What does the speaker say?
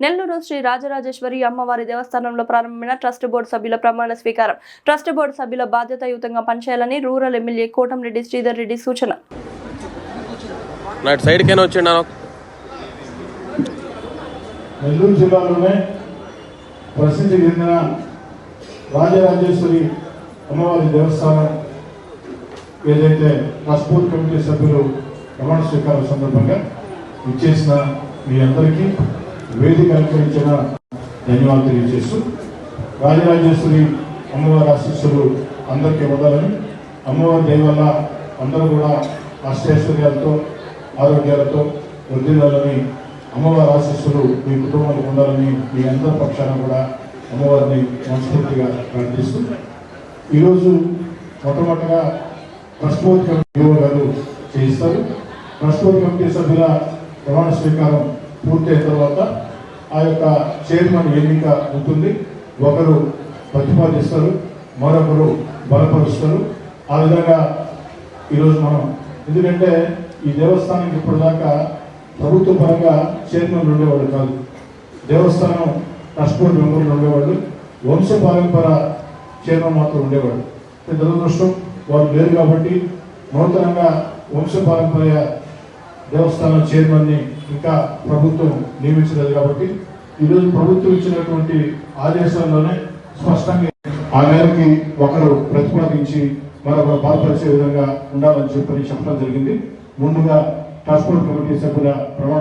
నెల్లూరు శ్రీ రాజరాజేశ్వరి అమ్మవారి దేవస్థానంలో ప్రారంభమైన ట్రస్ట్ బోర్డు సభ్యుల ప్రమాణ స్వీకారం. ట్రస్ట్ బోర్డు సభ్యుల బాధ్యతాయుతంగా పనిచేయాలని రూరల్ ఎమ్మెల్యే కోటంరెడ్డి శ్రీధర్ రెడ్డి సూచన. నెల్లూరు జిల్లాలోనే ప్రసిద్ధి చెందిన రాజరాజేశ్వరి అమ్మవారి దేవస్థానం ఏదైతే ట్రస్ట్ బోర్డు కమిటీ సభ్యులు ప్రమాణ స్వీకారం సందర్భంగా ఇచ్చేసిన మీ అందరికీ వేదిక అలంకరించిన ధన్యవాదాలు తెలియజేస్తూ రాజరాజేశ్వరి అమ్మవారి ఆశీస్సులు అందరికీ ఇవ్వాలని, అమ్మవారి దయ వల్ల అందరూ కూడా అష్టైశ్వర్యాలతో ఆరోగ్యాలతో వృద్ధిల్లాలని, అమ్మవారి ఆశీస్సులు మీ కుటుంబానికి ఉండాలని మీ అందరి పక్షాన కూడా అమ్మవారిని మనస్ఫూర్తిగా ప్రార్థిస్తూ ఈరోజు మొట్టమొదటిగా ట్రస్ట్ బోర్డు కమిటీ గారు చేయిస్తారు. ట్రస్ట్ బోర్డు కమిటీ సభ్యుల ప్రమాణ స్వీకారం పూర్తయిన తర్వాత ఆ యొక్క చైర్మన్ ఎన్నిక ఉంటుంది. ఒకరు ప్రతిపాదిస్తారు, మరొకరు బలపరుస్తారు. ఆ విధంగా ఈరోజు మనం, ఎందుకంటే ఈ దేవస్థానానికి ఇప్పటిదాకా ప్రభుత్వ పరంగా చైర్మన్లు ఉండేవాళ్ళు కాదు, దేవస్థానం ట్రస్ట్ బోర్డు మెంబర్లు ఉండేవాళ్ళు, వంశ పారంపర చైర్మన్ మాత్రం ఉండేవాళ్ళు. దురదృష్టం వారు లేరు కాబట్టి నూతనంగా వంశ పారంపర్య దేవస్థానం చైర్మన్ని ఇంకా ప్రభుత్వం నియమించలేదు కాబట్టి ఈరోజు ప్రభుత్వం ఇచ్చినటువంటి ఆదేశాల్లోనే స్పష్టంగా ఆ మేరకి ఒకరు ప్రతిపాదించి మరొకరు బలపరిచే విధంగా ఉండాలని చెప్పడం జరిగింది. ముందుగా ట్రస్ట్ బోర్డు కమిటీ సభ్యుల ప్రమాణ